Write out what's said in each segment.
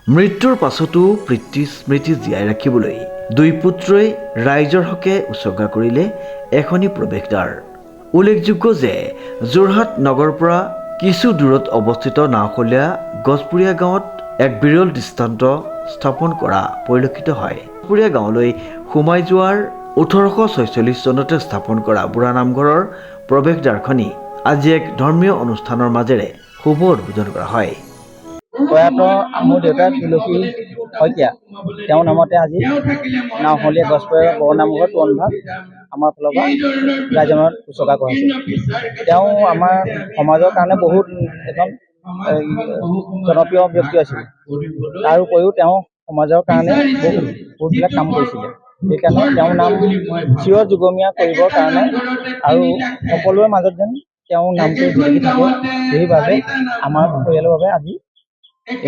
মৃত্যুৰ পাছতো পিতৃ স্মৃতি জীয়াই ৰাখিবলৈ দুই পুত্ৰই ৰাইজৰ হকে উচৰ্গা কৰিলে এখনি প্ৰৱেশদ্বাৰ। উল্লেখযোগ্য যে যোৰহাট নগৰৰ পৰা কিছু দূৰত অৱস্থিত নাওখলীয়া গছপুৰীয়া গাঁৱত এক বিৰল দৃষ্টান্ত স্থাপন কৰা পৰিলক্ষিত হয়। গছপুৰীয়া গাঁৱলৈ সোমাই যোৱাৰ 1846 চনতে স্থাপন কৰা বুঢ়া নামঘৰৰ প্ৰৱেশদ্বাৰখনি আজি এক ধৰ্মীয় অনুষ্ঠানৰ মাজেৰে শুভ উদ্বোধন কৰা হয়। প্ৰয়াত মোৰ দেউতা তুলসী শইকীয়া তেওঁৰ নামতে আজি নাওখলীয়া গছপুৰীয়া বৰনামঘৰ তোৰণভাগ আমাৰ ফালৰ পৰা ৰাইজৰ মনত উচৰ্গা কৰা হৈছে। তেওঁ আমাৰ সমাজৰ কাৰণে বহুত এজন জনপ্ৰিয় ব্যক্তি আছিল। তাৰ উপৰিও তেওঁ সমাজৰ কাৰণে বহুতবিলাক কাম কৰিছিলে। সেইকাৰণে তেওঁৰ নাম চিৰ যুগমীয়া কৰিবৰ কাৰণে আৰু সকলোৰে মাজত যেন তেওঁৰ নামটো জিলিকি থাকে, সেইবাবে আমাৰ পৰিয়ালৰ বাবে আজি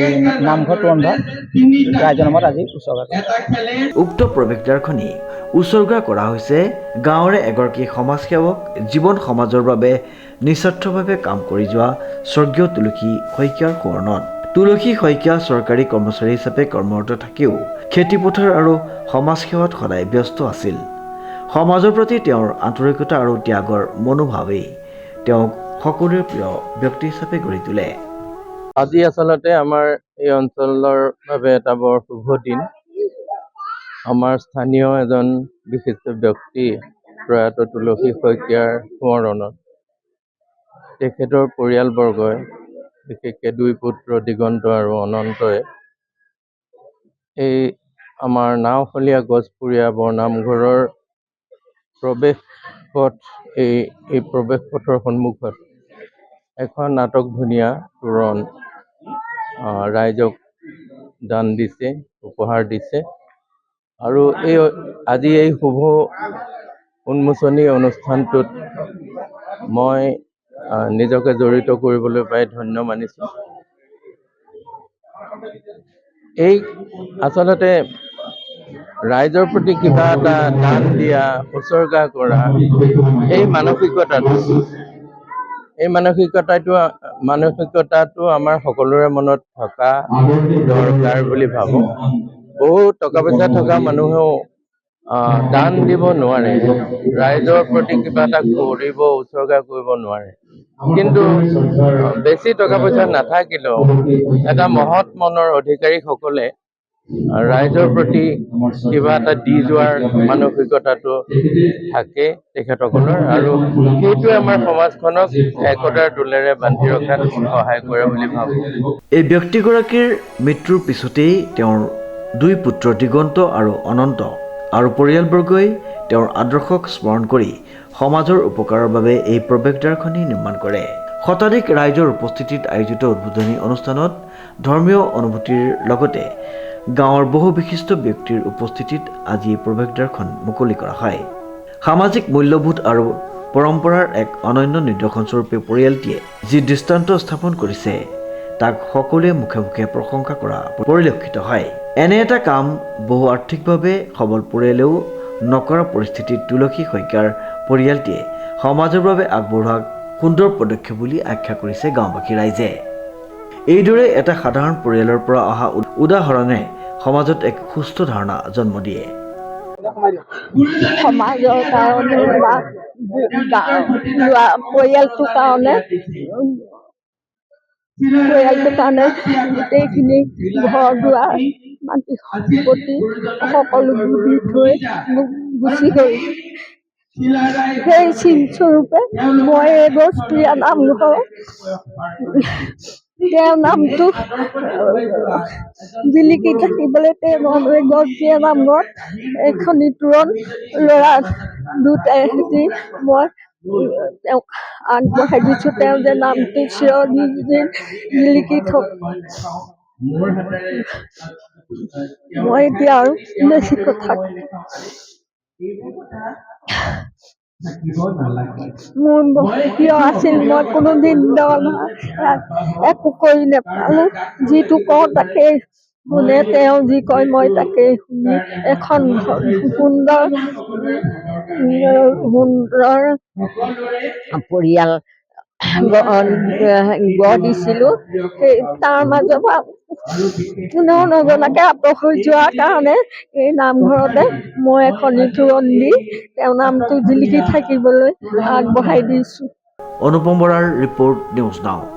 এই নামঘৰ তোৰণভাগ ৰাইজৰ নামত আজি উচৰ্গা কৰা। উক্ত প্ৰৱেশদ্বাৰখনি উচৰ্গা কৰা হৈছে গাঁৱৰে এগৰাকী সমাজসেৱক, জীৱন সমাজৰ বাবে নিস্বাৰ্থভাৱে কাম কৰি যোৱা স্বৰ্গীয় তুলসী শইকীয়াৰ সোঁৱৰণত। তুলসী শইকীয়া চৰকাৰী কৰ্মচাৰী হিচাপে কৰ্মৰত থাকিও খেতিপথাৰ আৰু সমাজসেৱাত সদায় ব্যস্ত আছিল। সমাজৰ প্ৰতি তেওঁৰ আন্তৰিকতা আৰু ত্যাগৰ মনোভাৱেই তেওঁক সকলোৰে প্ৰিয় ব্যক্তি হিচাপে গঢ়ি তোলে। আজি আচলতে আমাৰ এই অঞ্চলৰ বাবে এটা বৰ শুভ দিন। আমাৰ স্থানীয় এজন বিশিষ্ট ব্যক্তি প্ৰয়াত তুলসী শইকীয়াৰ সোঁৱৰণত তেখেতৰ পৰিয়ালবৰ্গই, বিশেষকৈ দুই পুত্ৰ দিগন্ত আৰু অনন্তই এই আমাৰ নাওখলীয়া গছপুৰীয়া বৰনামঘৰৰ প্ৰৱেশ পথ, এই প্ৰৱেশ পথৰ সন্মুখত এখন নাটক ধুনীয়া তোৰণ ৰাইজক দান দিছে, উপহাৰ দিছে। আৰু আজি এই শুভ উন্মোচনী অনুষ্ঠানটোত মই নিজকে জড়িত কৰিবলৈ পাই ধন্য মানিছোঁ। এই আচলতে ৰাইজৰ প্ৰতি কিবা এটা দান দিয়া, উচৰ্গা কৰা, এই মানসিকতাটো আমাৰ সকলোৰে মনত থকা দৰকাৰ বুলি ভাবোঁ। বহু টকা পইচা থকা মানুহেও দান দিব নোৱাৰে, ৰাইজৰ প্ৰতি কিবা এটা কৰিব, উচৰ্গা কৰিব নোৱাৰে। কিন্তু বেছি টকা পইচা নাথাকিলেও এটা মহৎ মনৰ অধিকাৰীসকলে ৰাইজৰ প্ৰতি কিবা এটা দি যোৱাৰ মানসিকতাটো থাকে তেখেতসকলৰ, আৰু সেইটোৱে আমাৰ সমাজখনক একতাৰ দোলেৰে বান্ধি ৰখাত সহায় কৰে বুলি ভাবোঁ। এই ব্যক্তিগৰাকীৰ মৃত্যুৰ পিছতেই তেওঁৰ দুই পুত্ৰ দিগন্ত আৰু অনন্ত আৰু পৰিয়ালবৰ্গই তেওঁৰ আদৰ্শক স্মৰণ কৰি সমাজৰ উপকাৰৰ বাবে এই প্ৰৱেশদ্বাৰখনি নিৰ্মাণ কৰে। শতাধিক ৰাইজৰ উপস্থিতিত আয়োজিত উদ্বোধনী অনুষ্ঠানত ধৰ্মীয় অনুভূতিৰ লগতে গাঁৱৰ বহু বিশিষ্ট ব্যক্তিৰ উপস্থিতিত আজি এই প্ৰৱেশদ্বাৰখন মুকলি কৰা হয়। সামাজিক মূল্যবোধ আৰু পৰম্পৰাৰ এক অনন্য নিদৰ্শনস্বৰূপে পৰিয়ালটিয়ে যি দৃষ্টান্ত স্থাপন কৰিছে তাক সকলোৱে মুখে মুখে প্ৰশংসা কৰা পৰিলক্ষিত হয়। এনে এটা কাম বহু আৰ্থিকভাৱে সবল পৰিয়ালেও নকৰা পৰিস্থিতিত তুলসী শইকীয়াৰ পৰিয়ালটিয়ে সমাজৰ বাবে আগবঢ়োৱা সুন্দৰ পদক্ষেপ বুলি আখ্যা কৰিছে গাঁওবাসী ৰাইজে। এইদৰে এটা সাধাৰণ পৰিয়ালৰ পৰা অহা উদাহৰণে সমাজত এক সুস্থ ধাৰণা জন্ম দিয়ে। সমাজৰ কাৰণে বা পৰিয়ালটোৰ কাৰণে গোটেইখিনি ঘৰ দুৱাৰ মাটি সম্পত্তি সকলোবোৰ দি থৈ গুচি গ'ল। সেই চিনস্বৰূপে মই এই গছপুৰীয়া নামঘৰ তেওঁৰ নামটো জিলিকি থাকিবলৈ তেওঁৰ গছপুৰীয়া নামঘৰত এখনি তোৰণ ল'ৰা দুটাই সৈতে মই তেওঁক আগবঢ়াই দিছোঁ। তেওঁ যে নামটো চিৰদিন জিলিকি থওক। মই এতিয়া আৰু বেছি কথা মোৰ প্ৰিয় আছিল। মই কোনোদিন একো কৰি নেপালোঁ, যিটো কওঁ তাকেই শুনে, তেওঁ যি কয় মই তাকেই শুনি এখন সুন্দৰ পৰিয়াল গঢ় দিছিলোঁ। সেই তাৰ মাজৰ পৰা কোনেও নজনাকে আঁতৰ হৈ যোৱাৰ কাৰণে এই নামঘৰতে মই এখন নিথুৰণ দি তেওঁৰ নামটো জিলিকি থাকিবলৈ আগবঢ়াই দিছোঁ। অনুপম বৰাৰ ৰিপৰ্ট, নিউজ নাও।